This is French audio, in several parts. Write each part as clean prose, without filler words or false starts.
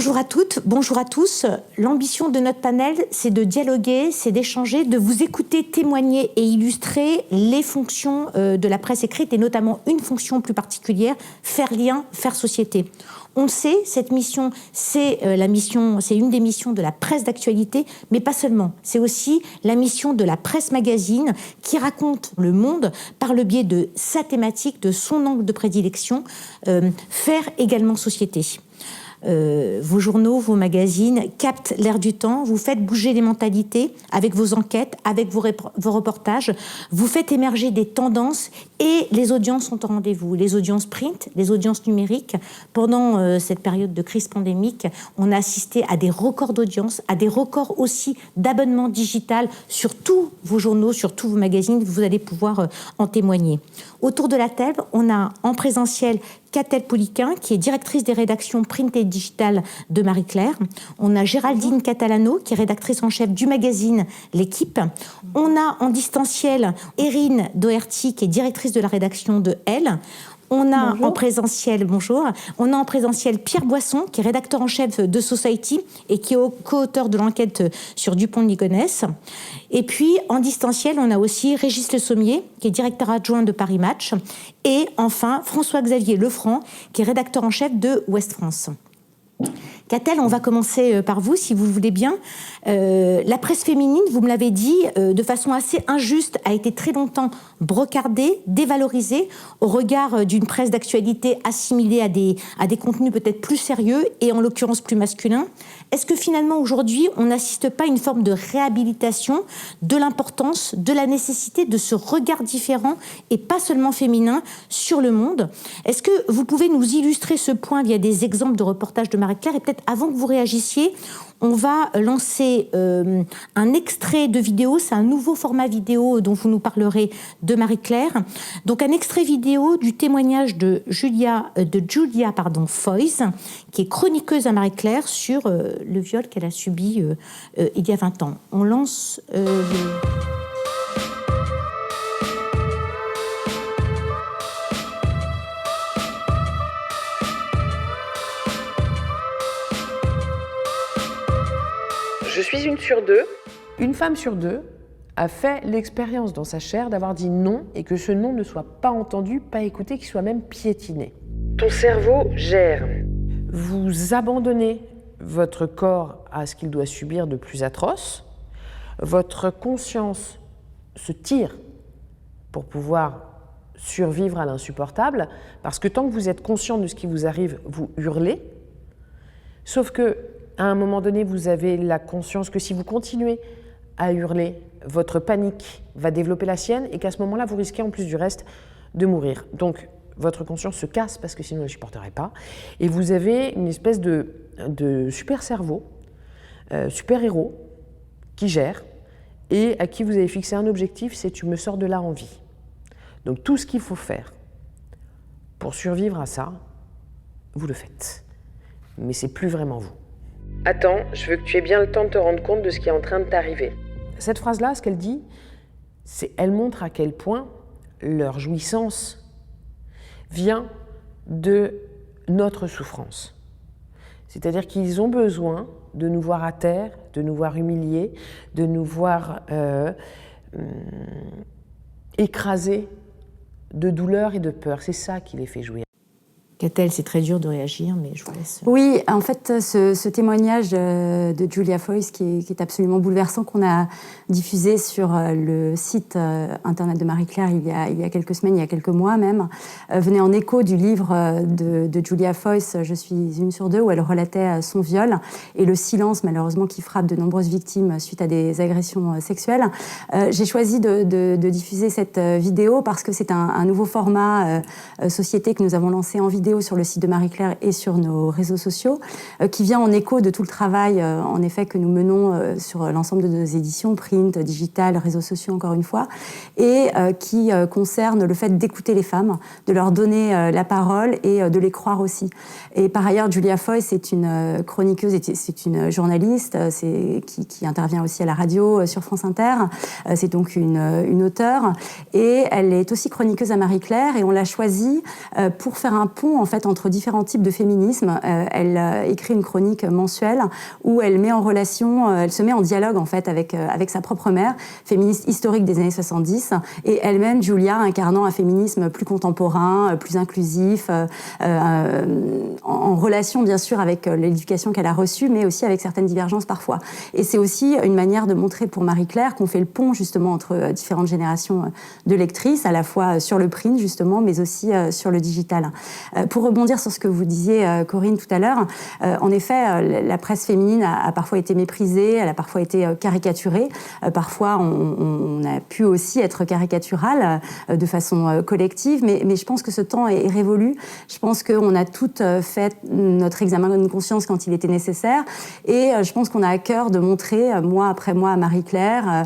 Bonjour à toutes, bonjour à tous. L'ambition de notre panel, c'est de dialoguer, c'est d'échanger, de vous écouter, témoigner et illustrer les fonctions de la presse écrite et notamment une fonction plus particulière, faire lien, faire société. On le sait, cette mission, c'est une des missions de la presse d'actualité, mais pas seulement. C'est aussi la mission de la presse magazine qui raconte le monde par le biais de sa thématique, de son angle de prédilection, faire également société. Vos journaux, vos magazines captent l'air du temps, vous faites bouger les mentalités avec vos enquêtes, avec vos reportages, vous faites émerger des tendances et les audiences sont au rendez-vous. Les audiences print, les audiences numériques. Pendant cette période de crise pandémique, on a assisté à des records d'audience, à des records aussi d'abonnement digital sur tous vos journaux, sur tous vos magazines. Vous allez pouvoir en témoigner. Autour de la table, on a en présentiel Catel Pouliquin, qui est directrice des rédactions print et digital de Marie-Claire. On a Géraldine Catalano, qui est rédactrice en chef du magazine L'Équipe. On a en distanciel Erin Doherty, qui est directrice de la rédaction de Elle. On a en présentiel, bonjour, on a en présentiel Pierre Boisson, qui est rédacteur en chef de Society et qui est co-auteur de l'enquête sur Dupont de Ligonnès. Et puis, en distanciel, on a aussi Régis Le Sommier, qui est directeur adjoint de Paris Match. Et enfin, François-Xavier Lefranc, qui est rédacteur en chef de Ouest France. Catel, on va commencer par vous, si vous le voulez bien. La presse féminine, vous me l'avez dit, de façon assez injuste, a été très longtemps brocardée, dévalorisée, au regard d'une presse d'actualité assimilée à des contenus peut-être plus sérieux et en l'occurrence plus masculins. Est-ce que finalement, aujourd'hui, on n'assiste pas à une forme de réhabilitation de l'importance, de la nécessité de ce regard différent et pas seulement féminin sur le monde? Est-ce que vous pouvez nous illustrer ce point via des exemples de reportages de Marie-Claire? Et peut-être avant que vous réagissiez, on va lancer un extrait de vidéo. C'est un nouveau format vidéo dont vous nous parlerez de Marie-Claire. Donc un extrait vidéo du témoignage de Julia Foyce, qui est chroniqueuse à Marie-Claire sur le viol qu'elle a subi il y a 20 ans. On lance Je suis une sur deux. Une femme sur deux a fait l'expérience dans sa chair d'avoir dit non et que ce non ne soit pas entendu, pas écouté, qu'il soit même piétiné. Ton cerveau gère. Vous abandonnez votre corps à ce qu'il doit subir de plus atroce. Votre conscience se tire pour pouvoir survivre à l'insupportable, parce que tant que vous êtes conscient de ce qui vous arrive, vous hurlez. Sauf que à un moment donné, vous avez la conscience que si vous continuez à hurler, votre panique va développer la sienne et qu'à ce moment-là, vous risquez en plus du reste de mourir. Donc, votre conscience se casse parce que sinon, elle ne supporterait pas. Et vous avez une espèce de super cerveau, super héros, qui gère et à qui vous avez fixé un objectif, c'est « tu me sors de là en vie ». Donc, tout ce qu'il faut faire pour survivre à ça, vous le faites. Mais c'est plus vraiment vous. Attends, je veux que tu aies bien le temps de te rendre compte de ce qui est en train de t'arriver. Cette phrase-là, ce qu'elle dit, c'est elle montre à quel point leur jouissance vient de notre souffrance. C'est-à-dire qu'ils ont besoin de nous voir à terre, de nous voir humiliés, de nous voir écrasés de douleur et de peur. C'est ça qui les fait jouir. Catel, c'est très dur de réagir, mais je vous laisse. Oui, en fait, ce témoignage de Julia Foyce, qui est absolument bouleversant, qu'on a diffusé sur le site internet de Marie-Claire il y a quelques semaines, il y a quelques mois même, venait en écho du livre de Julia Foyce, Je suis une sur deux, où elle relatait son viol et le silence, malheureusement, qui frappe de nombreuses victimes suite à des agressions sexuelles. J'ai choisi de diffuser cette vidéo parce que c'est un nouveau format société que nous avons lancé en vidéo sur le site de Marie-Claire et sur nos réseaux sociaux, qui vient en écho de tout le travail, en effet, que nous menons sur l'ensemble de nos éditions, print, digital, réseaux sociaux, encore une fois, et qui concerne le fait d'écouter les femmes, de leur donner la parole et de les croire aussi. Et par ailleurs, Julia Foyce est une chroniqueuse, c'est une journaliste qui intervient aussi à la radio sur France Inter. C'est donc une auteure, et elle est aussi chroniqueuse à Marie-Claire, et on l'a choisie pour faire un pont en fait entre différents types de féminisme. Elle écrit une chronique mensuelle où elle met en relation, elle se met en dialogue en fait avec sa propre mère, féministe historique des années 70, et elle-même, Julia, incarnant un féminisme plus contemporain, plus inclusif, en relation bien sûr avec l'éducation qu'elle a reçue, mais aussi avec certaines divergences parfois. Et c'est aussi une manière de montrer pour Marie-Claire qu'on fait le pont justement entre différentes générations de lectrices, à la fois sur le print justement, mais aussi sur le digital. Pour rebondir sur ce que vous disiez, Corinne, tout à l'heure, en effet, la presse féminine a parfois été méprisée, elle a parfois été caricaturée. Parfois, on a pu aussi être caricatural de façon collective, mais je pense que ce temps est révolu. Je pense qu'on a toutes fait notre examen de conscience quand il était nécessaire, et je pense qu'on a à cœur de montrer, mois après mois, à Marie-Claire,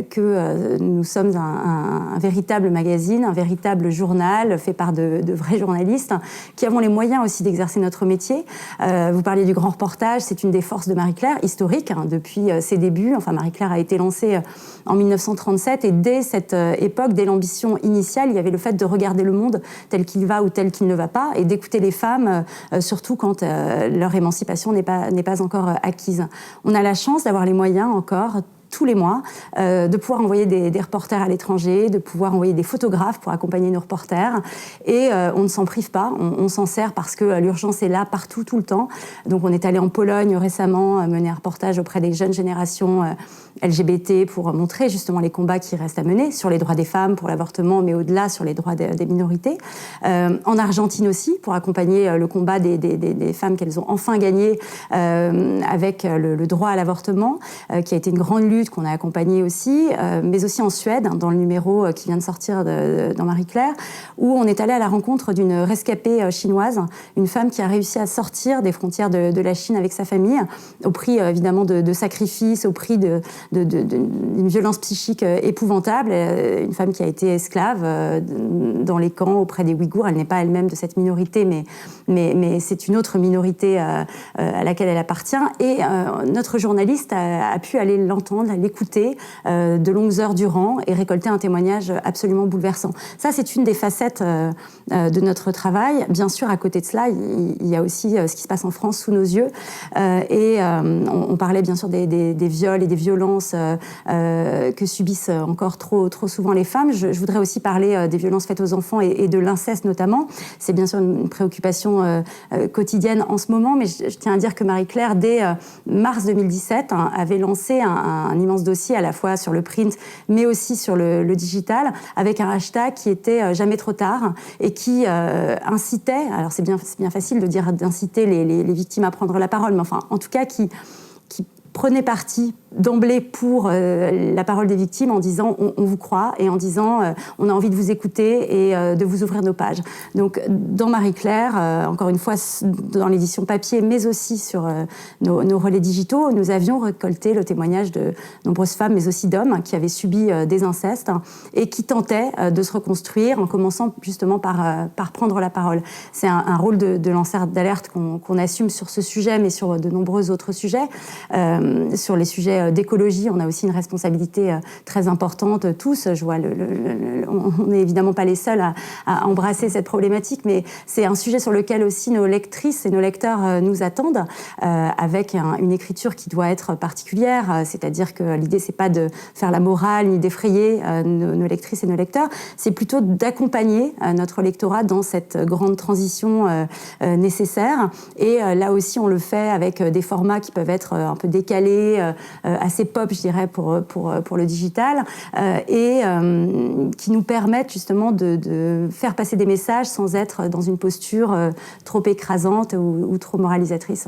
que nous sommes un véritable magazine, un véritable journal fait par de vrais journalistes qui avons les moyens aussi d'exercer notre métier. Vous parliez du grand reportage, c'est une des forces de Marie-Claire, historique, depuis ses débuts. Enfin, Marie-Claire a été lancée en 1937, et dès cette époque, dès l'ambition initiale, il y avait le fait de regarder le monde tel qu'il va ou tel qu'il ne va pas, et d'écouter les femmes, surtout quand leur émancipation n'est pas encore acquise. On a la chance d'avoir les moyens encore, tous les mois, de pouvoir envoyer des reporters à l'étranger, de pouvoir envoyer des photographes pour accompagner nos reporters. Et on ne s'en prive pas, on s'en sert parce que l'urgence est là partout, tout le temps. Donc on est allé en Pologne récemment, mener un reportage auprès des jeunes générations LGBT pour montrer justement les combats qui restent à mener sur les droits des femmes, pour l'avortement, mais au-delà sur les droits des minorités. En Argentine aussi, pour accompagner le combat des femmes qu'elles ont enfin gagné avec le droit à l'avortement, qui a été une grande lutte qu'on a accompagné aussi, mais aussi en Suède, dans le numéro qui vient de sortir dans Marie-Claire, où on est allé à la rencontre d'une rescapée chinoise, une femme qui a réussi à sortir des frontières de la Chine avec sa famille, au prix évidemment de sacrifices, au prix d'une violence psychique épouvantable, une femme qui a été esclave dans les camps auprès des Ouïghours. Elle n'est pas elle-même de cette minorité, mais c'est une autre minorité à laquelle elle appartient, et notre journaliste a pu aller l'entendre, l'écouter de longues heures durant et récolter un témoignage absolument bouleversant. Ça, c'est une des facettes de notre travail. Bien sûr, à côté de cela, il y a aussi ce qui se passe en France sous nos yeux. Et on parlait bien sûr des viols et des violences que subissent encore trop souvent les femmes. Je voudrais aussi parler des violences faites aux enfants et de l'inceste notamment. C'est bien sûr une préoccupation quotidienne en ce moment, mais je tiens à dire que Marie-Claire, dès mars 2017, avait lancé un immense dossier à la fois sur le print, mais aussi sur le digital, avec un hashtag qui était jamais trop tard et qui incitait, alors c'est bien facile de dire d'inciter les victimes à prendre la parole, mais enfin, en tout cas, qui prenait parti d'emblée pour la parole des victimes en disant on vous croit, et en disant on a envie de vous écouter et de vous ouvrir nos pages. Donc dans Marie-Claire, encore une fois dans l'édition papier, mais aussi sur nos relais digitaux, nous avions récolté le témoignage de nombreuses femmes, mais aussi d'hommes qui avaient subi des incestes et qui tentaient de se reconstruire en commençant justement par prendre la parole. C'est un rôle de lanceur d'alerte qu'on assume sur ce sujet, mais sur de nombreux autres sujets. Sur les sujets d'écologie, on a aussi une responsabilité très importante tous. Je vois, on n'est évidemment pas les seuls à embrasser cette problématique, mais c'est un sujet sur lequel aussi nos lectrices et nos lecteurs nous attendent, avec une écriture qui doit être particulière, c'est-à-dire que l'idée, c'est pas de faire la morale ni d'effrayer nos lectrices et nos lecteurs, c'est plutôt d'accompagner notre lectorat dans cette grande transition nécessaire. Et là aussi, on le fait avec des formats qui peuvent être un peu décalés, assez pop, je dirais, pour le digital, et qui nous permettent justement de faire passer des messages sans être dans une posture trop écrasante ou trop moralisatrice.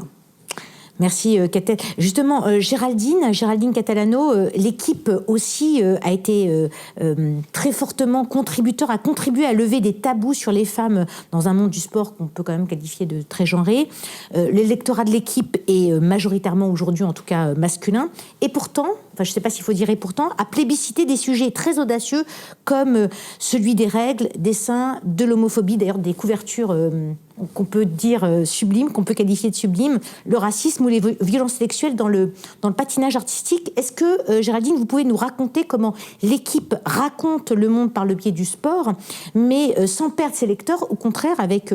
Merci, Catel. Justement, Géraldine Catalano, l'équipe aussi a été très fortement contributeur, a contribué à lever des tabous sur les femmes dans un monde du sport qu'on peut quand même qualifier de très genré. Le lectorat de l'équipe est majoritairement aujourd'hui, en tout cas, masculin. Et pourtant, enfin je ne sais pas s'il faut dire et pourtant, à plébisciter des sujets très audacieux comme celui des règles, des seins, de l'homophobie, d'ailleurs des couvertures qu'on peut dire sublimes, qu'on peut qualifier de sublimes, le racisme ou les violences sexuelles dans le patinage artistique. Est-ce que, Géraldine, vous pouvez nous raconter comment l'équipe raconte le monde par le biais du sport, mais sans perdre ses lecteurs, au contraire, avec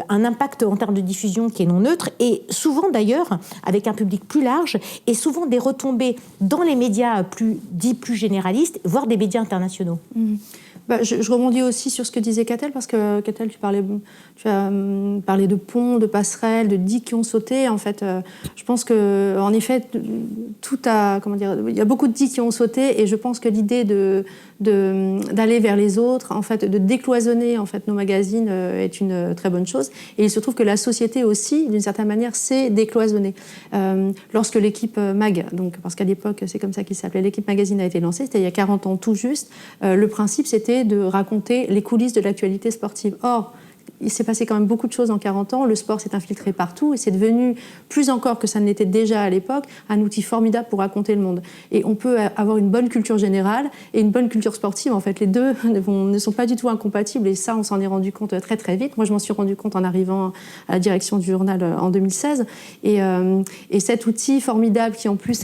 un impact en termes de diffusion qui est non neutre, et souvent d'ailleurs avec un public plus large, et souvent des retombées dans les médias plus généralistes, voire des médias internationaux. Je rebondis aussi sur ce que disait Catel, parce que Catel, tu as parlé de ponts, de passerelles, de digues qui ont sauté. En fait, je pense que, en effet, il y a beaucoup de digues qui ont sauté, et je pense que l'idée d'aller vers les autres, en fait, de décloisonner en fait nos magazines est une très bonne chose. Et il se trouve que la société aussi, d'une certaine manière, s'est décloisonnée. Lorsque l'équipe Mag, donc parce qu'à l'époque c'est comme ça qu'il s'appelait, l'équipe Magazine a été lancée, c'était il y a 40 ans tout juste. Le principe c'était de raconter les coulisses de l'actualité sportive. Or, il s'est passé quand même beaucoup de choses en 40 ans, le sport s'est infiltré partout et c'est devenu, plus encore que ça ne l'était déjà à l'époque, un outil formidable pour raconter le monde. Et on peut avoir une bonne culture générale et une bonne culture sportive. En fait, les deux ne sont pas du tout incompatibles, et ça, on s'en est rendu compte très très vite. Moi, je m'en suis rendu compte en arrivant à la direction du journal en 2016. Et cet outil formidable qui en plus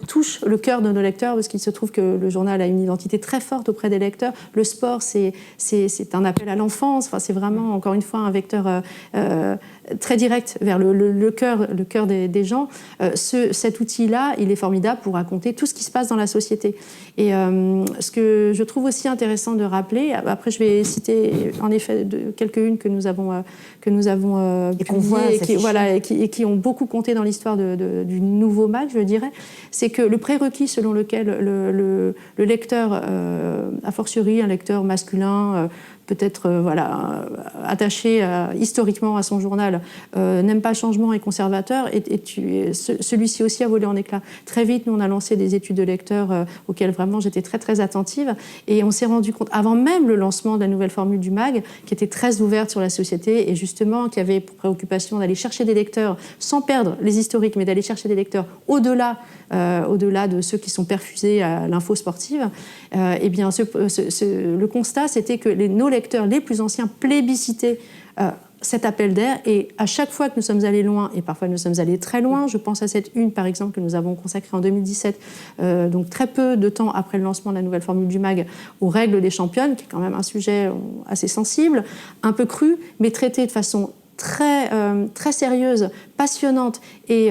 touche le cœur de nos lecteurs, parce qu'il se trouve que le journal a une identité très forte auprès des lecteurs. Le sport, c'est un appel à l'enfance. Enfin, c'est vraiment, encore une fois, un vecteur très direct vers le cœur des gens. Cet outil-là, il est formidable pour raconter tout ce qui se passe dans la société. Et ce que je trouve aussi intéressant de rappeler, après je vais citer en effet quelques-unes que nous avons publiées et qui ont beaucoup compté dans l'histoire du nouveau Mag, je dirais, c'est que le prérequis selon lequel le lecteur, a fortiori un lecteur masculin, peut-être attaché historiquement à son journal, n'aime pas changement et conservateur, et celui-ci aussi a volé en éclats. Très vite, nous, on a lancé des études de lecteurs auxquelles vraiment j'étais très, très attentive, et on s'est rendu compte, avant même le lancement de la nouvelle formule du MAG, qui était très ouverte sur la société, et justement, qui avait pour préoccupation d'aller chercher des lecteurs, sans perdre les historiques, mais d'aller chercher des lecteurs au-delà de ceux qui sont perfusés à l'info sportive. Eh bien, le constat, c'était que nos lecteurs les plus anciens plébiscitaient cet appel d'air, et à chaque fois que nous sommes allés loin, et parfois nous sommes allés très loin, je pense à cette une par exemple que nous avons consacrée en 2017, donc très peu de temps après le lancement de la nouvelle formule du MAG, aux règles des championnes, qui est quand même un sujet assez sensible, un peu cru, mais traité de façon très sérieuse, passionnante et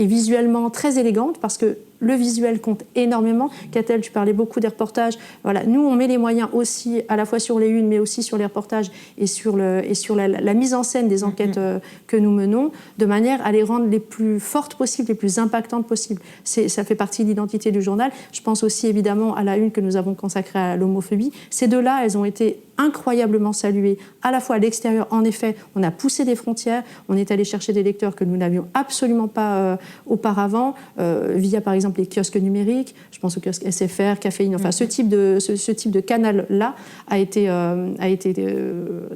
visuellement très élégante, parce que le visuel compte énormément. Catel, tu parlais beaucoup des reportages. Voilà, nous, on met les moyens aussi, à la fois sur les unes, mais aussi sur les reportages et sur la mise en scène des enquêtes que nous menons, de manière à les rendre les plus fortes possibles, les plus impactantes possibles. Ça fait partie de l'identité du journal. Je pense aussi évidemment à la une que nous avons consacrée à l'homophobie. Ces deux-là, elles ont été incroyablement saluées, à la fois à l'extérieur. En effet, on a poussé des frontières, on est allé chercher des lecteurs que nous n'avions absolument pas auparavant, via par exemple les kiosques numériques, je pense aux kiosques SFR, Caféine, enfin ce type de canal-là a été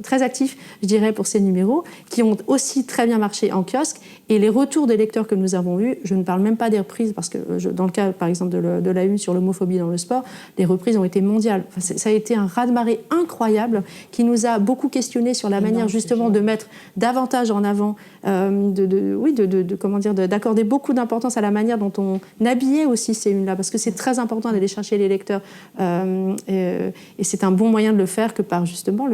très actif, je dirais, pour ces numéros, qui ont aussi très bien marché en kiosque. Et les retours des lecteurs que nous avons eus, je ne parle même pas des reprises, parce que dans le cas par exemple de la une sur l'homophobie dans le sport, les reprises ont été mondiales. Enfin, ça a été un raz-de-marée incroyable qui nous a beaucoup questionné sur la manière justement de mettre davantage en avant, d'accorder beaucoup d'importance à la manière dont on habillait aussi ces unes-là, parce que c'est très important d'aller chercher les lecteurs, et c'est un bon moyen de le faire que par justement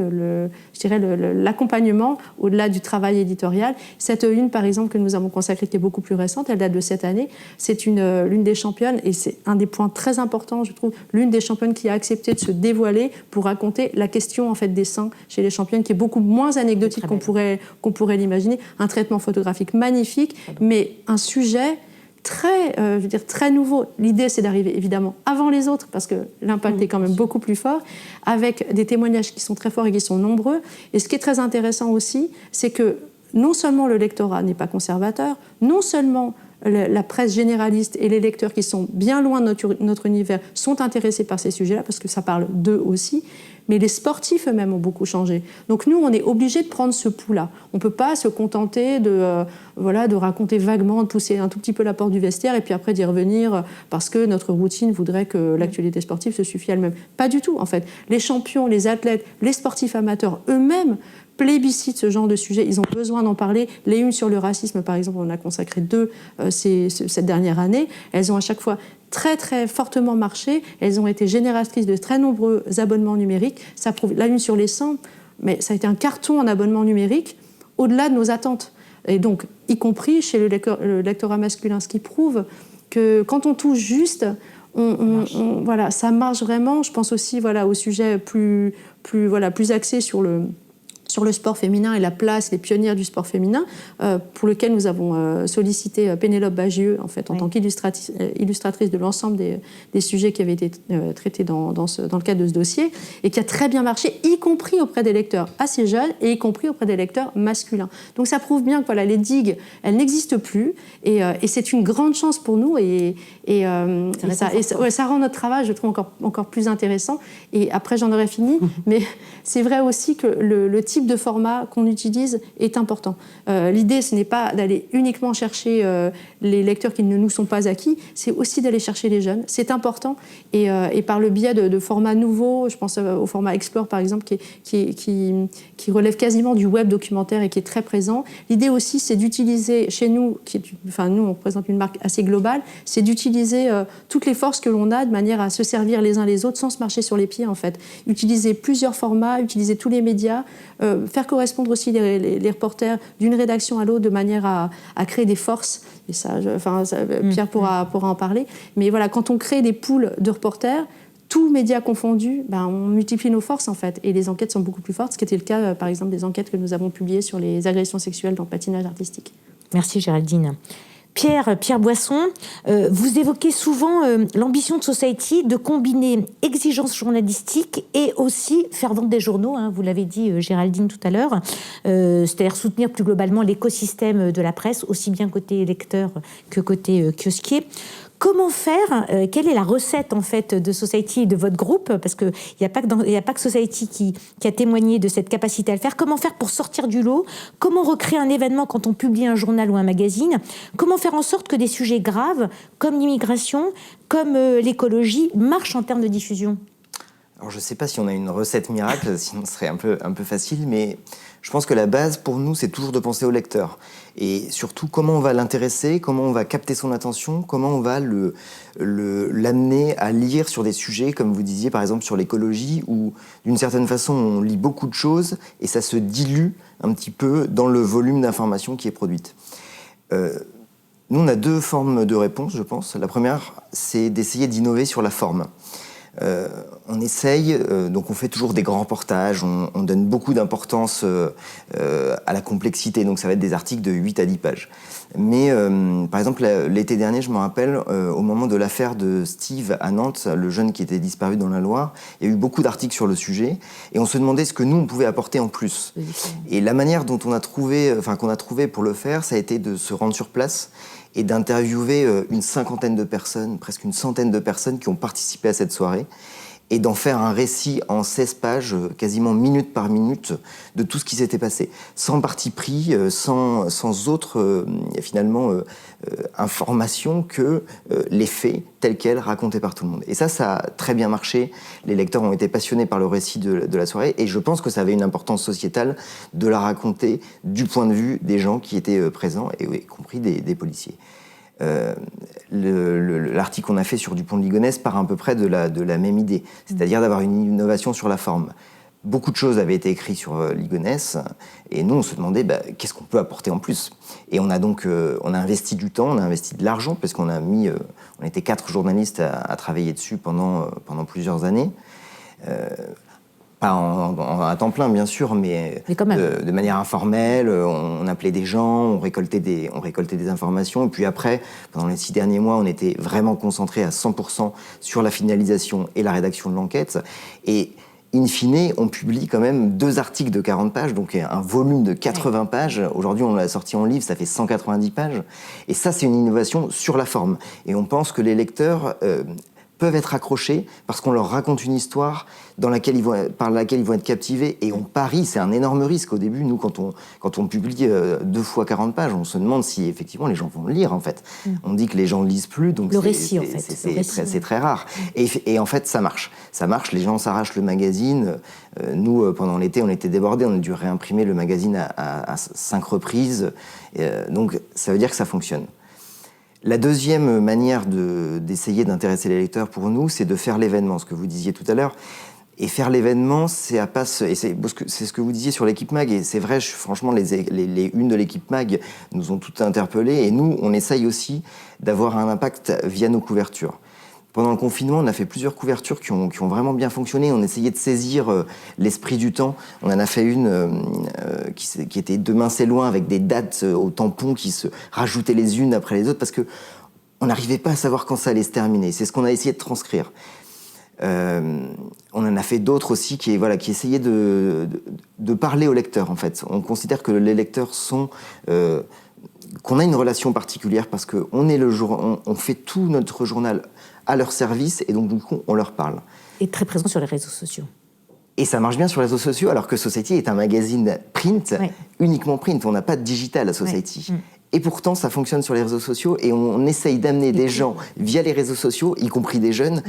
l'accompagnement au-delà du travail éditorial. Cette une par exemple que nous avons consacrée, qui est beaucoup plus récente, elle date de cette année, c'est l'une des championnes, et c'est un des points très importants, je trouve, l'une des championnes qui a accepté de se dévoiler pour raconter la question en fait des seins chez les championnes, qui est beaucoup moins anecdotique qu'on pourrait l'imaginer, un traitement photographique magnifique, mais un sujet très nouveau. L'idée, c'est d'arriver évidemment avant les autres, parce que l'impact est quand même beaucoup plus fort, avec des témoignages qui sont très forts et qui sont nombreux. Et ce qui est très intéressant aussi, c'est que non seulement le lectorat n'est pas conservateur, non seulement la presse généraliste et les lecteurs qui sont bien loin de notre univers sont intéressés par ces sujets-là, parce que ça parle d'eux aussi. Mais les sportifs eux-mêmes ont beaucoup changé. Donc nous, on est obligés de prendre ce pouls-là. On ne peut pas se contenter de raconter vaguement, de pousser un tout petit peu la porte du vestiaire et puis après d'y revenir parce que notre routine voudrait que l'actualité sportive se suffise elle-même. Pas du tout, en fait. Les champions, les athlètes, les sportifs amateurs eux-mêmes plébiscitent ce genre de sujet. Ils ont besoin d'en parler. Les unes sur le racisme, par exemple, on en a consacré 2 cette dernière année. Elles ont à chaque fois très très fortement marché. Elles ont été génératrices de très nombreux abonnements numériques. Ça prouve, la une sur les 100, mais ça a été un carton en abonnement numérique au-delà de nos attentes. Et donc, y compris chez le lectorat masculin, ce qui prouve que quand on touche juste, voilà, ça marche vraiment. Je pense aussi au sujet plus axé sur le sport féminin et la place, les pionnières du sport féminin, pour lequel nous avons sollicité Pénélope Bagieux, en fait, en tant qu'illustratrice de l'ensemble des sujets qui avaient été traités dans le cadre de ce dossier, et qui a très bien marché, y compris auprès des lecteurs assez jeunes, et y compris auprès des lecteurs masculins. Donc ça prouve bien que les digues, elles n'existent plus, et c'est une grande chance pour nous, ça rend notre travail, je trouve, encore plus intéressant. Et après, j'en aurais fini, mais c'est vrai aussi que le type de format qu'on utilise est important. L'idée, ce n'est pas d'aller uniquement chercher les lecteurs qui ne nous sont pas acquis, c'est aussi d'aller chercher les jeunes. C'est important. Et par le biais de formats nouveaux, je pense au format Explore, par exemple, qui relève quasiment du web documentaire et qui est très présent. L'idée aussi, c'est d'utiliser, chez nous, nous, on représente une marque assez globale, c'est d'utiliser toutes les forces que l'on a de manière à se servir les uns les autres sans se marcher sur les pieds, en fait. Utiliser plusieurs formats, utiliser tous les médias, faire correspondre aussi les reporters d'une rédaction à l'autre de manière à créer des forces. Et ça, Pierre pourra en parler. Mais voilà, quand on crée des pools de reporters, tous médias confondus, on multiplie nos forces, en fait. Et les enquêtes sont beaucoup plus fortes, ce qui était le cas, par exemple, des enquêtes que nous avons publiées sur les agressions sexuelles dans le patinage artistique. Merci Géraldine. Pierre Boisson, vous évoquez souvent l'ambition de Society de combiner exigence journalistique et aussi faire vendre des journaux, vous l'avez dit Géraldine tout à l'heure, c'est-à-dire soutenir plus globalement l'écosystème de la presse, aussi bien côté lecteur que côté kiosquier. Comment faire quelle est la recette en fait de Society et de votre groupe? Parce qu'il n'y a pas que Society qui a témoigné de cette capacité à le faire. Comment faire pour sortir du lot? Comment recréer un événement quand on publie un journal ou un magazine? Comment faire en sorte que des sujets graves comme l'immigration, comme l'écologie, marchent en termes de diffusion? Alors je ne sais pas si on a une recette miracle, sinon ce serait un peu facile, mais je pense que la base pour nous, c'est toujours de penser au lecteur. Et surtout, comment on va l'intéresser, comment on va capter son attention, comment on va l'amener à lire sur des sujets, comme vous disiez, par exemple sur l'écologie, où d'une certaine façon, on lit beaucoup de choses et ça se dilue un petit peu dans le volume d'informations qui est produite. Nous, on a 2 formes de réponse, je pense. La première, c'est d'essayer d'innover sur la forme. On essaye, donc on fait toujours des grands reportages, on donne beaucoup d'importance à la complexité, donc ça va être des articles de 8 à 10 pages. Mais par exemple, l'été dernier, je me rappelle, au moment de l'affaire de Steve à Nantes, le jeune qui était disparu dans la Loire, il y a eu beaucoup d'articles sur le sujet, et on se demandait ce que nous, on pouvait apporter en plus. Et la manière dont qu'on a trouvé pour le faire, ça a été de se rendre sur place et d'interviewer une 50aine de personnes, presque une 100aine de personnes qui ont participé à cette soirée, et d'en faire un récit en 16 pages, quasiment minute par minute, de tout ce qui s'était passé. Sans parti pris, sans autre, information que les faits tels quels racontés par tout le monde. Et ça a très bien marché. Les lecteurs ont été passionnés par le récit de la soirée, et je pense que ça avait une importance sociétale de la raconter du point de vue des gens qui étaient présents, et y compris des policiers. L'article qu'on a fait sur Dupont de Ligonnès part à peu près de la même idée, c'est-à-dire d'avoir une innovation sur la forme. Beaucoup de choses avaient été écrites sur Ligonnès, et nous on se demandait qu'est-ce qu'on peut apporter en plus. Et on a donc on a investi du temps, on a investi de l'argent, parce qu'on on était 4 journalistes à travailler dessus pendant plusieurs années. Pas à temps plein, bien sûr, mais quand même. De manière informelle. On appelait des gens, on récoltait des informations. Et puis après, pendant les 6 derniers mois, on était vraiment concentrés à 100% sur la finalisation et la rédaction de l'enquête. Et in fine, on publie quand même 2 articles de 40 pages, donc un volume de 80 pages. Aujourd'hui, on l'a sorti en livre, ça fait 190 pages. Et ça, c'est une innovation sur la forme. Et on pense que les lecteurs peuvent être accrochés parce qu'on leur raconte une histoire par laquelle ils vont être captivés. Et on parie, c'est un énorme risque. Au début, nous, quand on publie 2 fois 40 pages, on se demande si effectivement les gens vont le lire, en fait. On dit que les gens ne lisent plus, donc le récit, en fait. C'est très rare. Et en fait, ça marche. Ça marche, les gens s'arrachent le magazine. Nous, pendant l'été, on était débordés, on a dû réimprimer le magazine à 5 reprises. Donc, ça veut dire que ça fonctionne. La deuxième manière d'essayer d'intéresser les lecteurs pour nous, c'est de faire l'événement, ce que vous disiez tout à l'heure. Et faire l'événement, c'est ce que vous disiez sur l'équipe Mag, et c'est vrai, franchement, les unes de l'équipe Mag nous ont toutes interpellés, et nous, on essaye aussi d'avoir un impact via nos couvertures. Pendant le confinement, on a fait plusieurs couvertures qui ont vraiment bien fonctionné. On essayait de saisir l'esprit du temps. On en a fait une qui était Demain c'est loin, avec des dates au tampon qui se rajoutaient les unes après les autres, parce qu'on n'arrivait pas à savoir quand ça allait se terminer. C'est ce qu'on a essayé de transcrire. On en a fait d'autres aussi qui essayaient de parler aux lecteurs, en fait. On considère que les lecteurs sont... qu'on a une relation particulière parce qu'on fait tout notre journal à leur service, et donc du coup on leur parle. Et très présent sur les réseaux sociaux. Et ça marche bien sur les réseaux sociaux, alors que Society est un magazine print, uniquement print. On n'a pas de digital à Society. Et pourtant, ça fonctionne sur les réseaux sociaux, et on essaye d'amener des gens via les réseaux sociaux, y compris des jeunes,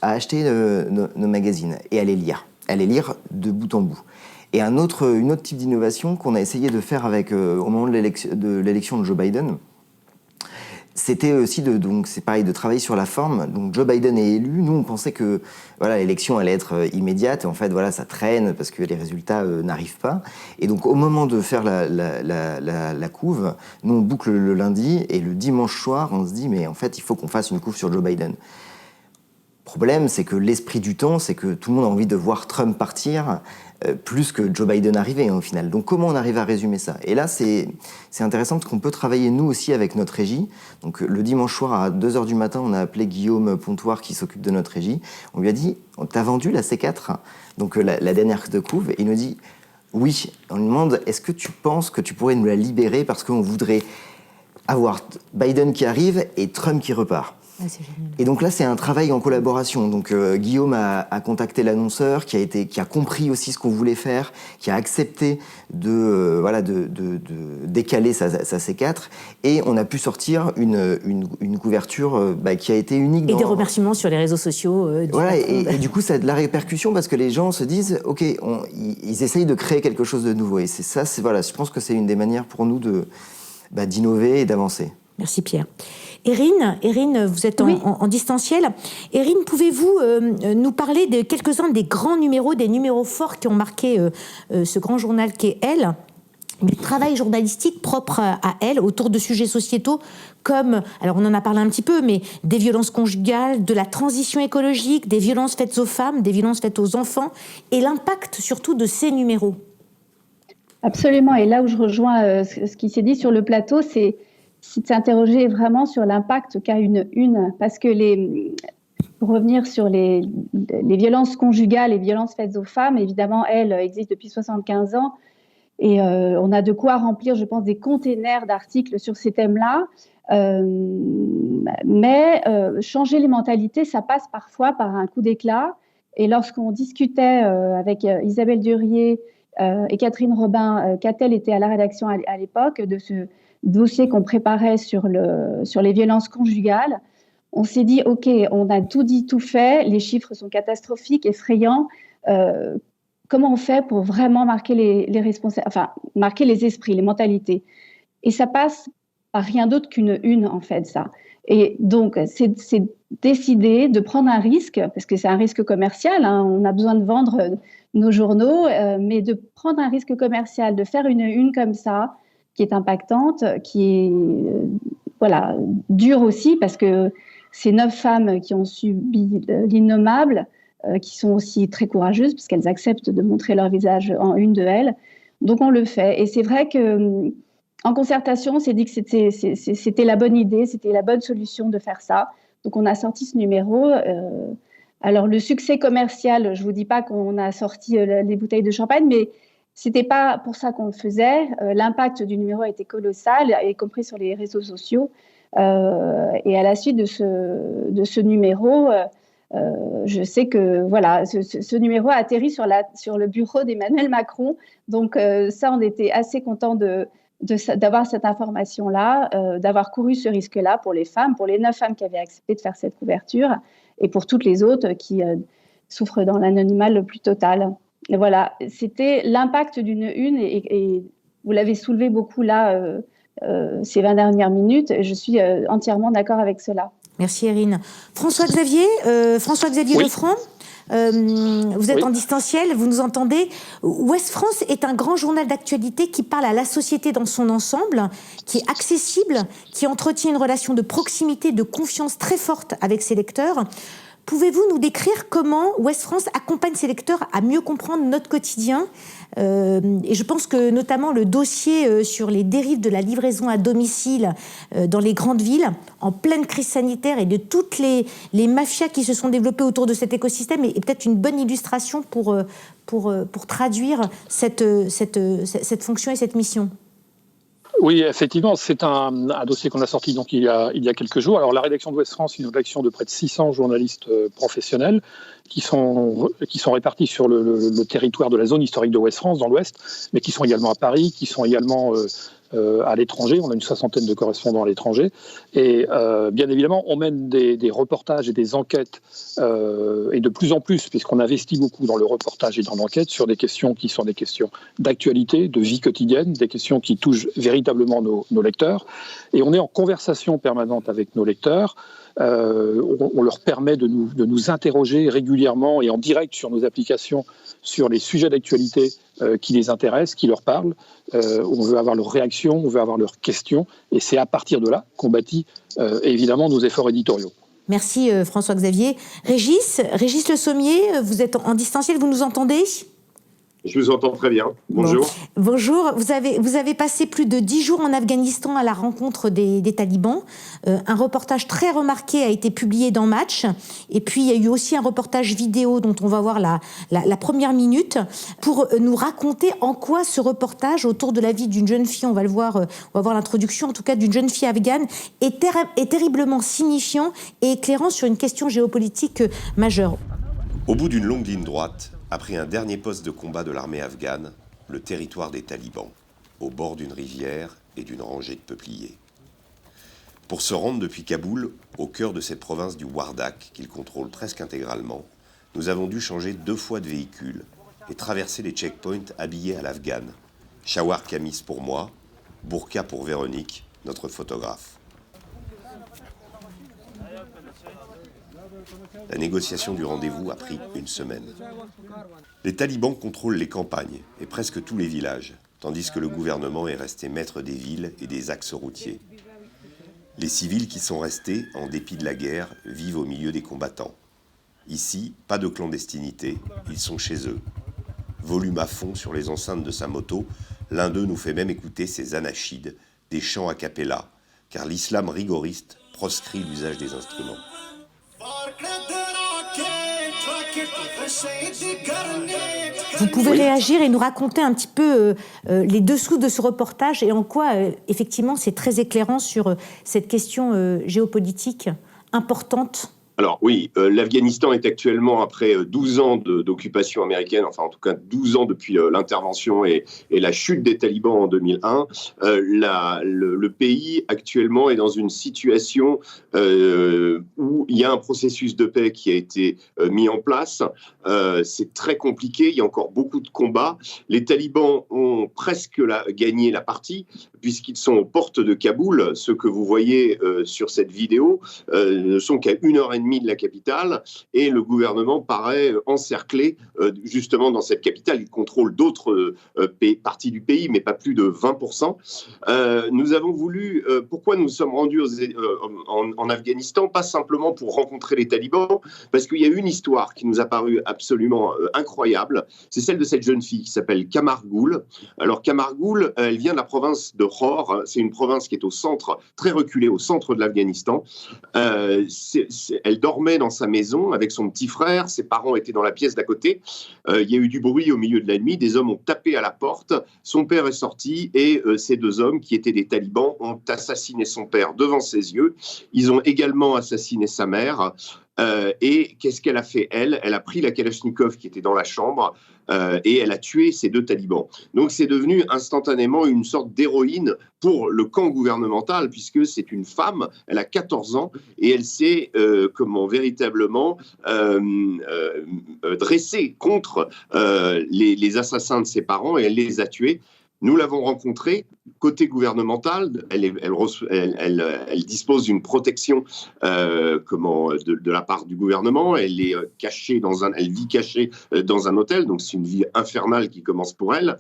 à acheter nos magazines et à les lire de bout en bout. Et un autre type d'innovation qu'on a essayé de faire au moment de l'élection de Joe Biden, c'était aussi c'est pareil, de travailler sur la forme. Donc Joe Biden est élu. Nous, on pensait que l'élection allait être immédiate. Et en fait, ça traîne parce que les résultats n'arrivent pas. Et donc, au moment de faire la couve, nous, on boucle le lundi. Et le dimanche soir, on se dit, mais en fait, il faut qu'on fasse une couve sur Joe Biden. Le problème, c'est que l'esprit du temps, c'est que tout le monde a envie de voir Trump partir plus que Joe Biden arriver, au final. Donc comment on arrive à résumer ça? Et là, c'est intéressant parce qu'on peut travailler, nous aussi, avec notre régie. Donc le dimanche soir, à 2h du matin, on a appelé Guillaume Pontoire, qui s'occupe de notre régie. On lui a dit, t'as vendu la C4, donc la dernière de couve? Et il nous dit, oui. On lui demande, est-ce que tu penses que tu pourrais nous la libérer parce qu'on voudrait avoir Biden qui arrive et Trump qui repart? C'est génial. Et donc là, c'est un travail en collaboration. Donc Guillaume a contacté l'annonceur, qui a compris aussi ce qu'on voulait faire, qui a accepté de décaler sa C4, et on a pu sortir une couverture qui a été unique. Et des remerciements sur les réseaux sociaux. Et du coup, ça a de la répercussion parce que les gens se disent, ok, ils essayent de créer quelque chose de nouveau. Et c'est ça, je pense que c'est une des manières pour nous d'innover et d'avancer. Merci Pierre. Erin, vous êtes en distanciel. Erin, pouvez-vous nous parler de quelques-uns des grands numéros, des numéros forts qui ont marqué ce grand journal qu'est Elle, du travail journalistique propre à Elle autour de sujets sociétaux comme, alors on en a parlé un petit peu, mais des violences conjugales, de la transition écologique, des violences faites aux femmes, des violences faites aux enfants, et l'impact surtout de ces numéros? Absolument. Et là où je rejoins ce qui s'est dit sur le plateau, c'est de s'interroger vraiment sur l'impact qu'a une parce que pour revenir sur les violences conjugales et violences faites aux femmes, évidemment, Elle existe depuis 75 ans et on a de quoi remplir, je pense, des containers d'articles sur ces thèmes-là. Mais changer les mentalités, ça passe parfois par un coup d'éclat. Et lorsqu'on discutait avec Isabelle Durier et Catherine Robin, Catel était à la rédaction à l'époque de ce dossier qu'on préparait sur les violences conjugales, on s'est dit, OK, on a tout dit, tout fait, les chiffres sont catastrophiques, effrayants. Comment on fait pour vraiment marquer marquer les esprits, les mentalités? Et ça passe par rien d'autre qu'une en fait, ça. Et donc, c'est décider de prendre un risque, parce que c'est un risque commercial, hein, on a besoin de vendre nos journaux, mais de prendre un risque commercial, de faire une comme ça, qui est impactante, qui est dure aussi, parce que ces 9 femmes qui ont subi l'innommable, qui sont aussi très courageuses, parce qu'elles acceptent de montrer leur visage en une de elles. Donc on le fait. Et c'est vrai que en concertation, on s'est dit que c'était la bonne idée, c'était la bonne solution de faire ça. Donc on a sorti ce numéro Alors, le succès commercial, je ne vous dis pas qu'on a sorti les bouteilles de champagne, mais ce n'était pas pour ça qu'on le faisait. L'impact du numéro a été colossal, y compris sur les réseaux sociaux. Et à la suite de ce numéro, je sais que voilà, ce numéro a atterri sur le bureau d'Emmanuel Macron. Donc ça, on était assez contents d'avoir cette information-là, d'avoir couru ce risque-là pour les femmes, pour les 9 femmes qui avaient accepté de faire cette couverture, et pour toutes les autres qui souffrent dans l'anonymat le plus total. Et voilà, c'était l'impact d'une une, et vous l'avez soulevé beaucoup là ces 20 dernières minutes. Je suis entièrement d'accord avec cela. Merci Erin. François-Xavier Oui. Lefranc, vous êtes en distanciel, vous nous entendez. Ouest France est un grand journal d'actualité qui parle à la société dans son ensemble, qui est accessible, qui entretient une relation de proximité, de confiance très forte avec ses lecteurs. Pouvez-vous nous décrire comment Ouest France accompagne ses lecteurs à mieux comprendre notre quotidien ? Et je pense que notamment le dossier sur les dérives de la livraison à domicile dans les grandes villes, en pleine crise sanitaire, et de toutes les mafias qui se sont développées autour de cet écosystème est peut-être une bonne illustration pour traduire cette fonction et cette mission. Oui, effectivement, c'est un dossier qu'on a sorti donc il y a quelques jours. Alors la rédaction d'Ouest France, c'est une rédaction de près de 600 journalistes professionnels qui sont répartis sur le territoire de la zone historique de Ouest France, dans l'Ouest, mais qui sont également à Paris, qui sont également à l'étranger. On a une 60aine de correspondants à l'étranger. Et bien évidemment, on mène des reportages et des enquêtes, et de plus en plus, puisqu'on investit beaucoup dans le reportage et dans l'enquête, sur des questions qui sont des questions d'actualité, de vie quotidienne, des questions qui touchent véritablement nos lecteurs. Et on est en conversation permanente avec nos lecteurs. On leur permet de nous interroger régulièrement et en direct sur nos applications sur les sujets d'actualité qui les intéressent, qui leur parlent. On veut avoir leurs réactions, on veut avoir leurs questions, et c'est à partir de là qu'on bâtit évidemment nos efforts éditoriaux. Merci François-Xavier. Régis Le Sommier, vous êtes en distanciel, vous nous entendez ? Je vous entends très bien. Bonjour. Bonjour. Vous avez passé plus de 10 jours en Afghanistan à la rencontre des talibans. Un reportage très remarqué a été publié dans Match. Et puis, il y a eu aussi un reportage vidéo dont on va voir la première minute pour nous raconter en quoi ce reportage autour de la vie d'une jeune fille, on va voir l'introduction, en tout cas d'une jeune fille afghane, est terriblement signifiant et éclairant sur une question géopolitique majeure. Au bout d'une longue ligne droite, après un dernier poste de combat de l'armée afghane, le territoire des talibans, au bord d'une rivière et d'une rangée de peupliers. Pour se rendre depuis Kaboul, au cœur de cette province du Wardak, qu'ils contrôlent presque intégralement, nous avons dû changer 2 fois de véhicule et traverser les checkpoints habillés à l'afghane. Shawar Kamis pour moi, burqa pour Véronique, notre photographe. La négociation du rendez-vous a pris 1 semaine. Les talibans contrôlent les campagnes et presque tous les villages, tandis que le gouvernement est resté maître des villes et des axes routiers. Les civils qui sont restés, en dépit de la guerre, vivent au milieu des combattants. Ici, pas de clandestinité, ils sont chez eux. Volume à fond sur les enceintes de sa moto, l'un d'eux nous fait même écouter ses anachides, des chants a cappella, car l'islam rigoriste proscrit l'usage des instruments. Vous pouvez réagir et nous raconter un petit peu les dessous de ce reportage et en quoi, effectivement, c'est très éclairant sur cette question géopolitique importante. Alors oui, l'Afghanistan est actuellement, après 12 ans d'occupation américaine, enfin en tout cas 12 ans depuis l'intervention et la chute des talibans en 2001, le pays actuellement est dans une situation où il y a un processus de paix qui a été mis en place. C'est très compliqué, il y a encore beaucoup de combats. Les talibans ont presque gagné la partie, puisqu'ils sont aux portes de Kaboul. Ceux que vous voyez sur cette vidéo ne sont qu'à 1h30 de la capitale, et le gouvernement paraît encerclé justement dans cette capitale. Il contrôle d'autres parties du pays, mais pas plus de 20%. Nous avons voulu, pourquoi nous sommes rendus en Afghanistan, pas simplement pour rencontrer les talibans, parce qu'il y a une histoire qui nous a paru absolument incroyable. C'est celle de cette jeune fille qui s'appelle Kamar Gul. Alors Kamar Gul, elle vient de la province de Khor. C'est une province qui est au centre, très reculée, au centre de l'Afghanistan. Elle Elle dormait dans sa maison avec son petit frère, ses parents étaient dans la pièce d'à côté. Il y a eu du bruit au milieu de la nuit, des hommes ont tapé à la porte, son père est sorti et ces deux hommes qui étaient des talibans ont assassiné son père devant ses yeux. Ils ont également assassiné sa mère. Et qu'est-ce qu'elle a fait, elle ? Elle a pris la Kalachnikov qui était dans la chambre et elle a tué ces deux talibans. Donc c'est devenu instantanément une sorte d'héroïne pour le camp gouvernemental, puisque c'est une femme, elle a 14 ans, et elle s'est véritablement dressée contre les assassins de ses parents, et elle les a tués. Nous l'avons rencontrée côté gouvernemental. Elle dispose d'une protection de la part du gouvernement. Elle est elle vit cachée dans un hôtel, donc c'est une vie infernale qui commence pour elle.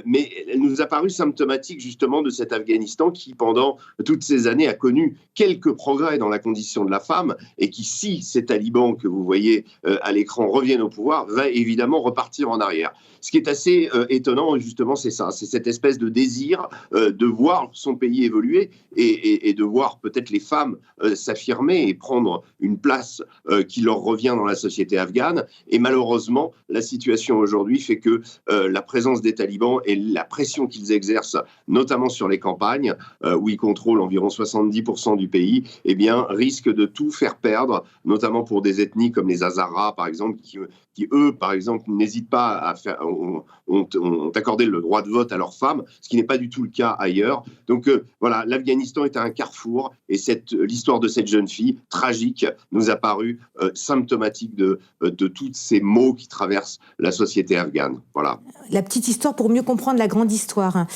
Mais elle nous a paru symptomatique justement de cet Afghanistan qui, pendant toutes ces années, a connu quelques progrès dans la condition de la femme et qui, si ces talibans que vous voyez à l'écran reviennent au pouvoir, va évidemment repartir en arrière. Ce qui est assez étonnant, justement, c'est ça. C'est cette espèce de désir de voir son pays évoluer et de voir peut-être les femmes s'affirmer et prendre une place qui leur revient dans la société afghane. Et malheureusement, la situation aujourd'hui fait que la présence des talibans et la pression qu'ils exercent, notamment sur les campagnes, où ils contrôlent environ 70% du pays, eh bien, risque de tout faire perdre, notamment pour des ethnies comme les Hazaras, par exemple, qui eux, par exemple, n'hésitent pas à faire, ont accordé le droit de vote à leurs femmes, ce qui n'est pas du tout le cas ailleurs. Donc voilà, l'Afghanistan est à un carrefour et l'histoire de cette jeune fille, tragique, nous a paru symptomatique de tous ces maux qui traversent la société afghane. Voilà. La petite histoire pour mieux comprendre la grande histoire.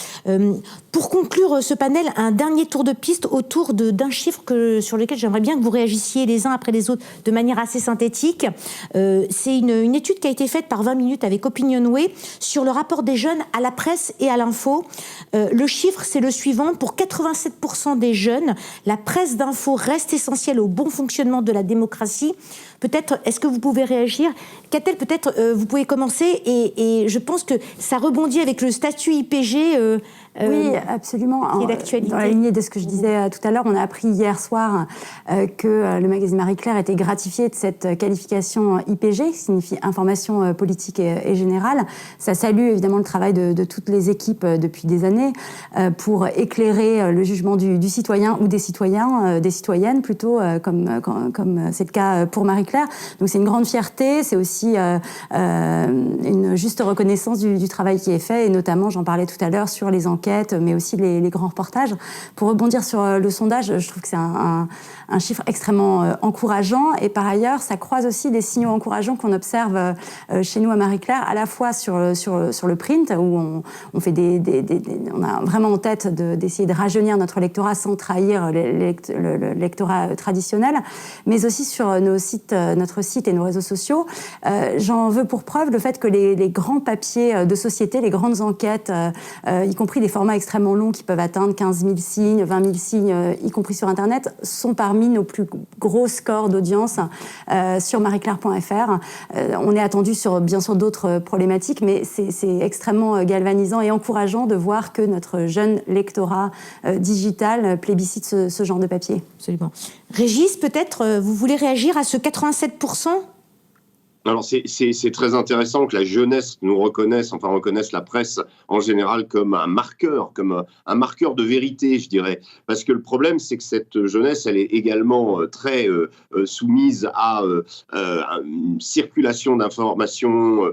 Pour conclure ce panel, un dernier tour de piste autour d'un chiffre sur lequel j'aimerais bien que vous réagissiez les uns après les autres de manière assez synthétique. C'est une étude qui a été faite par 20 minutes avec Opinionway sur le rapport des jeunes à la presse et à l'info. Le chiffre, c'est le suivant. Pour 87% des jeunes, la presse d'info reste essentielle au bon fonctionnement de la démocratie. Peut-être, est-ce que vous pouvez réagir ? Catel, peut-être, vous pouvez commencer. Et je pense que ça rebondit avec le statut IPG. Oui, absolument. Qui est d'actualité. Dans la lignée de ce que je disais tout à l'heure, on a appris hier soir que le magazine Marie-Claire était gratifié de cette qualification IPG, qui signifie information politique et générale. Ça salue évidemment le travail de toutes les équipes depuis des années pour éclairer le jugement du citoyen ou des citoyens, des citoyennes plutôt, comme c'est le cas pour Marie-Claire. Donc c'est une grande fierté, c'est aussi une juste reconnaissance du travail qui est fait, et notamment, j'en parlais tout à l'heure, sur les enquêtes, mais aussi les grands reportages. Pour rebondir sur le sondage, je trouve que c'est un chiffre extrêmement encourageant, et par ailleurs, ça croise aussi des signaux encourageants qu'on observe chez nous à Marie-Claire, à la fois sur le print, où on fait on a vraiment en tête d'essayer de rajeunir notre lectorat sans trahir le lectorat traditionnel, mais aussi sur notre site et nos réseaux sociaux. J'en veux pour preuve le fait que les grands papiers de société, les grandes enquêtes, y compris des formats extrêmement longs qui peuvent atteindre 15 000 signes, 20 000 signes, y compris sur Internet, sont parmi nos plus gros scores d'audience sur marieclaire.fr. On est attendu sur, bien sûr, d'autres problématiques, mais c'est extrêmement galvanisant et encourageant de voir que notre jeune lectorat digital plébiscite ce genre de papier. Absolument. Régis, peut-être, vous voulez réagir à ce 87%? Alors c'est très intéressant que la jeunesse reconnaisse la presse en général comme un marqueur de vérité, je dirais. Parce que le problème, c'est que cette jeunesse, elle est également très soumise à une circulation d'informations,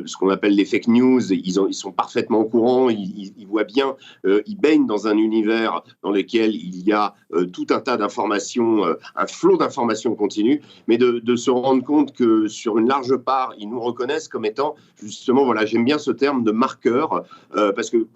ce qu'on appelle les fake news. Ils sont parfaitement au courant, ils voient bien, ils baignent dans un univers dans lequel il y a tout un tas d'informations, un flot d'informations continu, mais de se rendre compte que sur une large part, ils nous reconnaissent comme étant, justement, voilà, j'aime bien ce terme de marqueur, parce que,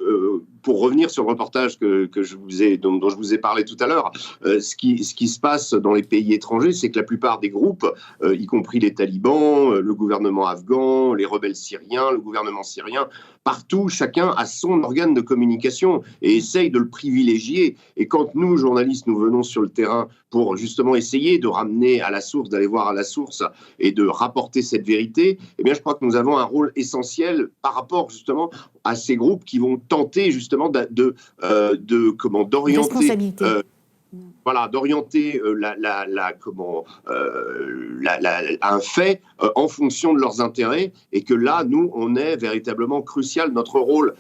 pour revenir sur le reportage dont je vous ai parlé tout à l'heure, ce qui se passe dans les pays étrangers, c'est que la plupart des groupes, y compris les talibans, le gouvernement afghan, les rebelles syriens, le gouvernement syrien, partout, chacun a son organe de communication et essaye de le privilégier. Et quand nous, journalistes, nous venons sur le terrain pour justement essayer de ramener à la source, d'aller voir à la source et de rapporter cette vérité, eh bien, je crois que nous avons un rôle essentiel par rapport justement à ces groupes qui vont tenter justement d'orienter Voilà, d'orienter un fait en fonction de leurs intérêts, et que là, nous, on est véritablement crucial. Notre rôle,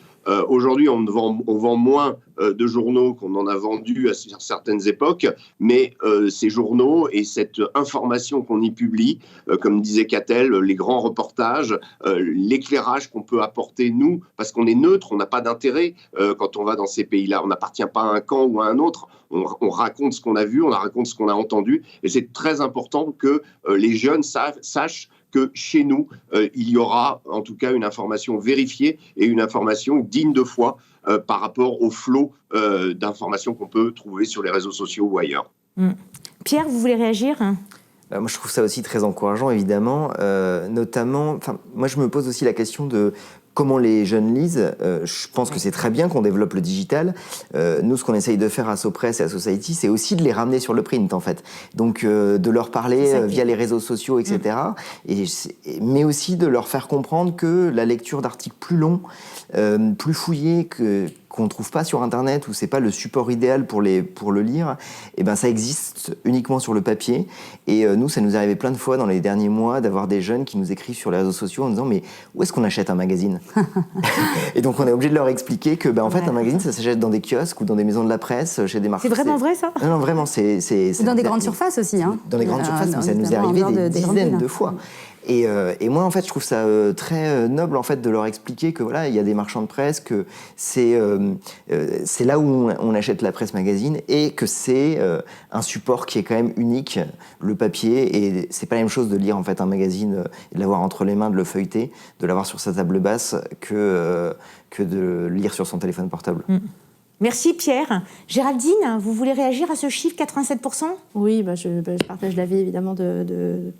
aujourd'hui, on vend moins de journaux qu'on en a vendu à certaines époques, mais ces journaux et cette information qu'on y publie, comme disait Catel, les grands reportages, l'éclairage qu'on peut apporter, nous, parce qu'on est neutre, on n'a pas d'intérêt quand on va dans ces pays-là, on n'appartient pas à un camp ou à un autre, on raconte ce qu'on a vu, on raconte ce qu'on a entendu, et c'est très important que les jeunes sachent que chez nous, il y aura en tout cas une information vérifiée et une information digne de foi par rapport au flot d'informations qu'on peut trouver sur les réseaux sociaux ou ailleurs. Pierre, vous voulez réagir ? Moi, je trouve ça aussi très encourageant, évidemment. Notamment, moi, je me pose aussi la question de comment les jeunes lisent. Je pense que c'est très bien qu'on développe le digital. Nous, ce qu'on essaye de faire à SoPress et à Society, c'est aussi de les ramener sur le print, en fait. Donc, de leur parler via les réseaux sociaux, etc. Mais aussi de leur faire comprendre que la lecture d'articles plus longs, plus fouillés, qu'on ne trouve pas sur Internet, où c'est pas le support idéal pour le lire, et ben ça existe uniquement sur le papier. Et nous, ça nous est arrivé plein de fois dans les derniers mois d'avoir des jeunes qui nous écrivent sur les réseaux sociaux en disant « Mais où est-ce qu'on achète un magazine ?» Et donc, on est obligé de leur expliquer que, en fait, un magazine, ça s'achète dans des kiosques ou dans des maisons de la presse, chez des marchands. C'est vraiment vrai, ça ? Non, vraiment, c'est dans des grandes surfaces aussi. Hein. Dans les grandes surfaces, mais ça nous est arrivé des dizaines de fois. Et moi, en fait, je trouve ça très noble, en fait, de leur expliquer que voilà, il y a des marchands de presse, que c'est là où on achète la presse magazine, et que c'est un support qui est quand même unique, le papier. Et c'est pas la même chose de lire en fait un magazine, et de l'avoir entre les mains, de le feuilleter, de l'avoir sur sa table basse, que de lire sur son téléphone portable. Merci Pierre. Géraldine, vous voulez réagir à ce chiffre 87%? Oui, je partage l'avis évidemment de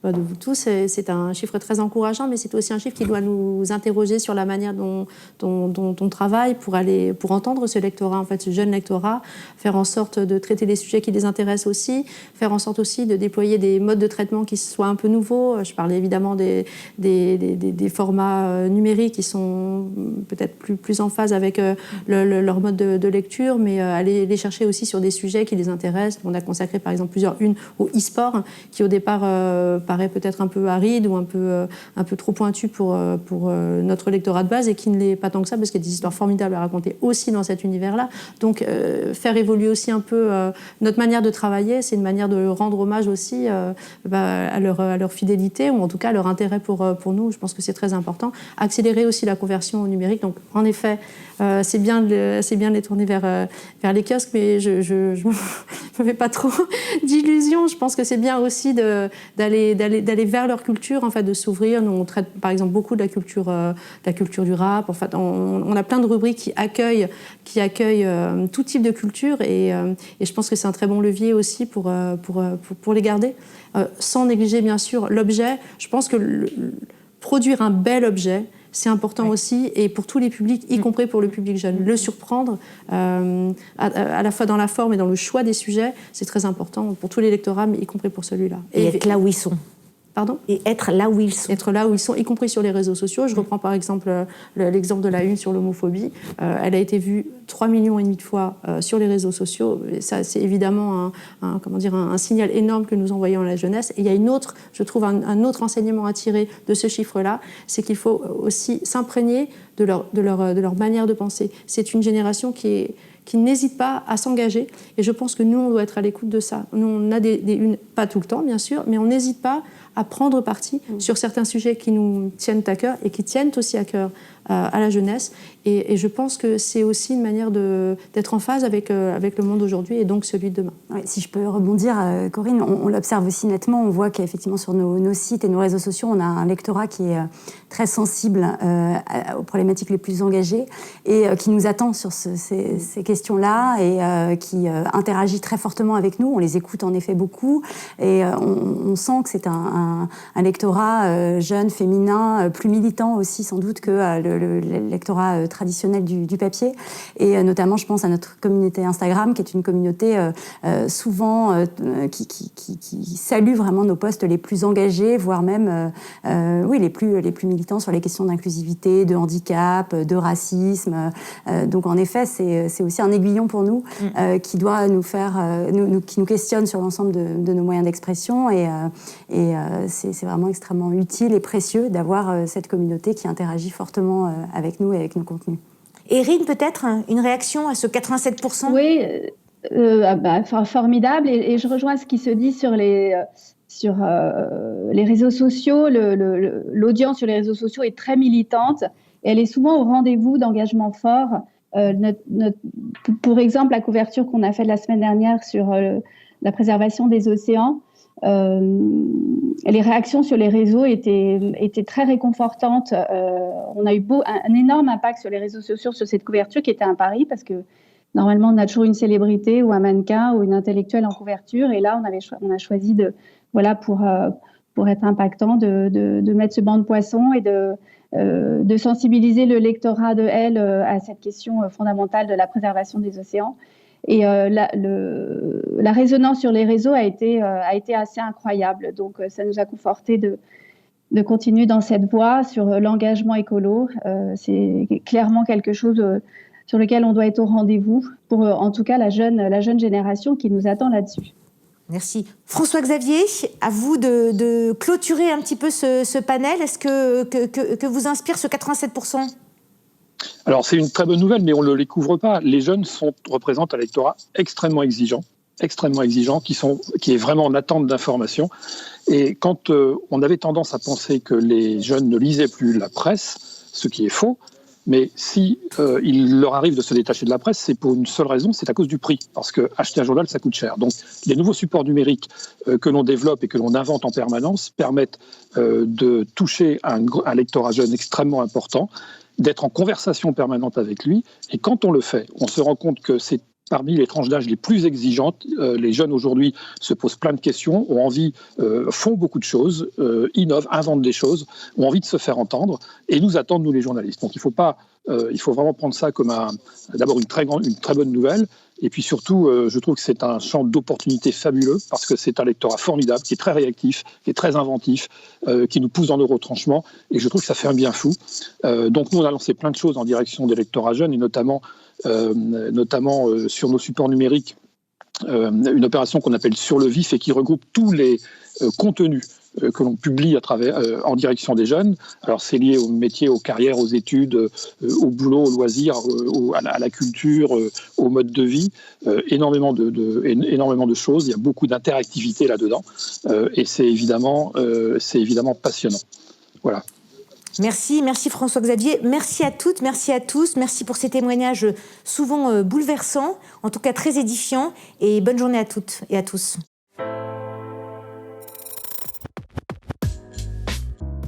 vous tous. C'est un chiffre très encourageant, mais c'est aussi un chiffre qui doit nous interroger sur la manière dont on travaille pour entendre ce lectorat, en fait, ce jeune lectorat, faire en sorte de traiter les sujets qui les intéressent aussi, faire en sorte aussi de déployer des modes de traitement qui soient un peu nouveaux. Je parlais évidemment des formats numériques qui sont peut-être plus en phase avec leur mode de lecture, mais aller les chercher aussi sur des sujets qui les intéressent. On a consacré par exemple une au e-sport, qui au départ paraît peut-être un peu aride ou un peu trop pointu pour notre lectorat de base, et qui ne l'est pas tant que ça, parce qu'il y a des histoires formidables à raconter aussi dans cet univers-là. Donc faire évoluer aussi un peu notre manière de travailler, c'est une manière de rendre hommage aussi à leur fidélité, ou en tout cas à leur intérêt pour nous. Je pense que c'est très important. Accélérer aussi la conversion au numérique. Donc en effet, c'est bien de les tourner vers les kiosques, mais je me fais pas trop d'illusions. Je pense que c'est bien aussi d'aller vers leur culture, en fait, de s'ouvrir. Nous, on traite par exemple beaucoup de la culture du rap. En fait, on a plein de rubriques qui accueillent tout type de culture, et je pense que c'est un très bon levier aussi pour les garder, sans négliger bien sûr l'objet. Je pense que produire un bel objet, c'est important aussi, et pour tous les publics, y compris pour le public jeune. Le surprendre, à la fois dans la forme et dans le choix des sujets, c'est très important pour tous les lectorats, mais y compris pour celui-là. Et être là où ils sont. Pardon ? Et être là où ils sont. Être là où ils sont, y compris sur les réseaux sociaux. Je reprends par exemple l'exemple de la une sur l'homophobie. Elle a été vue 3,5 millions de fois sur les réseaux sociaux. Et ça, c'est évidemment un signal énorme que nous envoyons à la jeunesse. Et il y a je trouve un autre enseignement à tirer de ce chiffre-là, c'est qu'il faut aussi s'imprégner de leur manière de penser. C'est une génération qui n'hésite pas à s'engager. Et je pense que nous, on doit être à l'écoute de ça. Nous, on a pas tout le temps, bien sûr, mais on n'hésite pas à prendre parti sur certains sujets qui nous tiennent à cœur et qui tiennent aussi à cœur à la jeunesse. Et je pense que c'est aussi une manière d'être en phase avec le monde d'aujourd'hui, et donc celui de demain. Oui, si je peux rebondir, Corinne, on l'observe aussi nettement. On voit qu'effectivement sur nos sites et nos réseaux sociaux, on a un lectorat qui est très sensible aux problématiques les plus engagées, et qui nous attend sur ces questions-là, et qui interagit très fortement avec nous. On les écoute en effet beaucoup, et on sent que c'est un lectorat jeune, féminin, plus militant aussi sans doute que le lectorat traditionnel du papier. Et notamment, je pense à notre communauté Instagram, qui est une communauté souvent qui salue vraiment nos posts les plus engagés, voire même les plus militants sur les questions d'inclusivité, de handicap, de racisme. Donc en effet, c'est aussi un aiguillon pour nous qui doit nous faire, qui nous questionne sur l'ensemble de nos moyens d'expression. Et c'est vraiment extrêmement utile et précieux d'avoir cette communauté qui interagit fortement avec nous et avec nos contenus. Erin, peut-être une réaction à ce 87%? Oui, formidable. Et je rejoins ce qui se dit sur les réseaux sociaux. L'audience sur les réseaux sociaux est très militante. Et elle est souvent au rendez-vous d'engagements forts. Pour exemple, la couverture qu'on a faite la semaine dernière sur la préservation des océans, les réactions sur les réseaux étaient très réconfortantes. On a eu un énorme impact sur les réseaux sociaux sur cette couverture qui était un pari parce que normalement on a toujours une célébrité ou un mannequin ou une intellectuelle en couverture et là on a choisi pour être impactant de mettre ce banc de poissons et de sensibiliser le lectorat de Elle à cette question fondamentale de la préservation des océans. Et la résonance sur les réseaux a été assez incroyable. Donc, ça nous a conforté de continuer dans cette voie sur l'engagement écolo. C'est clairement quelque chose sur lequel on doit être au rendez-vous pour, en tout cas, la jeune génération qui nous attend là-dessus. Merci. François-Xavier, à vous de clôturer un petit peu ce panel. Est-ce que vous inspire ce 87%? Alors, c'est une très bonne nouvelle, mais on ne le découvre pas. Les jeunes représentent un électorat extrêmement exigeant, qui est vraiment en attente d'informations. Et quand on avait tendance à penser que les jeunes ne lisaient plus la presse, ce qui est faux, mais si il leur arrive de se détacher de la presse, c'est pour une seule raison, c'est à cause du prix. Parce que acheter un journal, ça coûte cher. Donc, les nouveaux supports numériques que l'on développe et que l'on invente en permanence permettent de toucher un lectorat jeune extrêmement important, d'être en conversation permanente avec lui. Et quand on le fait, on se rend compte que c'est parmi les tranches d'âge les plus exigeantes. Les jeunes aujourd'hui se posent plein de questions, ont envie, font beaucoup de choses, innovent, inventent des choses, ont envie de se faire entendre et nous attendent, nous les journalistes. Donc il faut vraiment prendre ça comme d'abord une très bonne nouvelle. Et puis surtout, je trouve que c'est un champ d'opportunités fabuleux parce que c'est un lectorat formidable, qui est très réactif, qui est très inventif, qui nous pousse dans nos retranchements. Et je trouve que ça fait un bien fou. Donc nous, on a lancé plein de choses en direction des lectorats jeunes et notamment sur nos supports numériques, une opération qu'on appelle Sur le vif et qui regroupe tous les contenus que l'on publie en direction des jeunes. Alors c'est lié au métier, aux carrières, aux études, au boulot, aux loisirs, à la culture, au mode de vie. Énormément de choses. Il y a beaucoup d'interactivité là-dedans. Et c'est évidemment passionnant. Voilà. Merci François-Xavier. Merci à toutes, merci à tous. Merci pour ces témoignages souvent bouleversants, en tout cas très édifiants. Et bonne journée à toutes et à tous.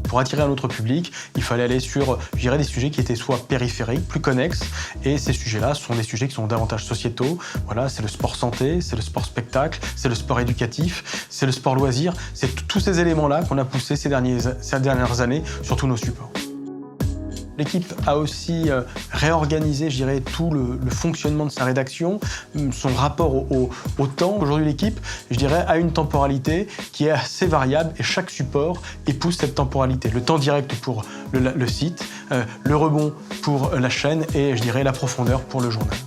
Pour attirer un autre public, il fallait aller sur, je dirais, des sujets qui étaient soit périphériques, plus connexes, et ces sujets-là sont des sujets qui sont davantage sociétaux. Voilà, c'est le sport santé, c'est le sport spectacle, c'est le sport éducatif, c'est le sport loisir. C'est tous ces éléments-là qu'on a poussés ces dernières années sur tous nos supports. L'équipe a aussi réorganisé, je dirais, tout le fonctionnement de sa rédaction, son rapport au temps. Aujourd'hui, l'équipe, je dirais, a une temporalité qui est assez variable et chaque support épouse cette temporalité. Le temps direct pour le site, le rebond pour la chaîne et, je dirais, la profondeur pour le journal.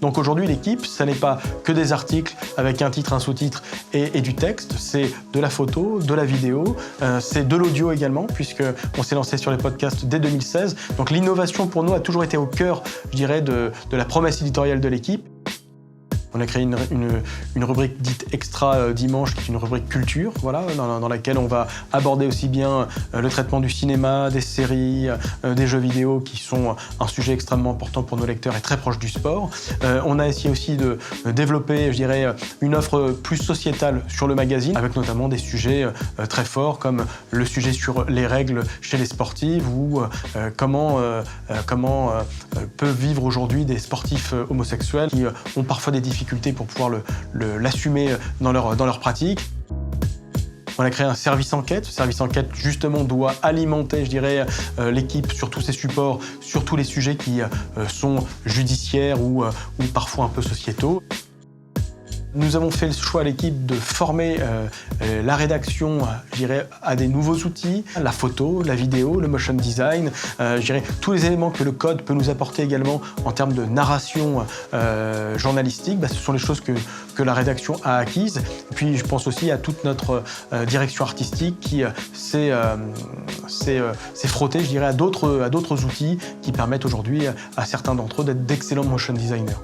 Donc aujourd'hui, l'équipe, ça n'est pas que des articles avec un titre, un sous-titre et du texte, c'est de la photo, de la vidéo, c'est de l'audio également, puisqu'on s'est lancé sur les podcasts dès 2016. Donc l'innovation pour nous a toujours été au cœur, je dirais, de la promesse éditoriale de l'équipe. On a créé une rubrique dite Extra Dimanche, qui est une rubrique culture, voilà, dans laquelle on va aborder aussi bien le traitement du cinéma, des séries, des jeux vidéo, qui sont un sujet extrêmement important pour nos lecteurs et très proche du sport. On a essayé aussi de développer, je dirais, une offre plus sociétale sur le magazine, avec notamment des sujets très forts, comme le sujet sur les règles chez les sportives, ou comment peuvent vivre aujourd'hui des sportifs homosexuels qui ont parfois des difficultés pour pouvoir l'assumer dans leur pratique. On a créé un service enquête. Ce service enquête, justement, doit alimenter, je dirais, l'équipe sur tous ces supports, sur tous les sujets qui sont judiciaires ou parfois un peu sociétaux. Nous avons fait le choix à l'équipe de former la rédaction, je dirais, à des nouveaux outils, la photo, la vidéo, le motion design, je dirais, tous les éléments que le code peut nous apporter également en termes de narration journalistique, ce sont les choses que la rédaction a acquises. Et puis je pense aussi à toute notre direction artistique qui s'est frottée, je dirais, à d'autres outils qui permettent aujourd'hui à certains d'entre eux d'être d'excellents motion designers.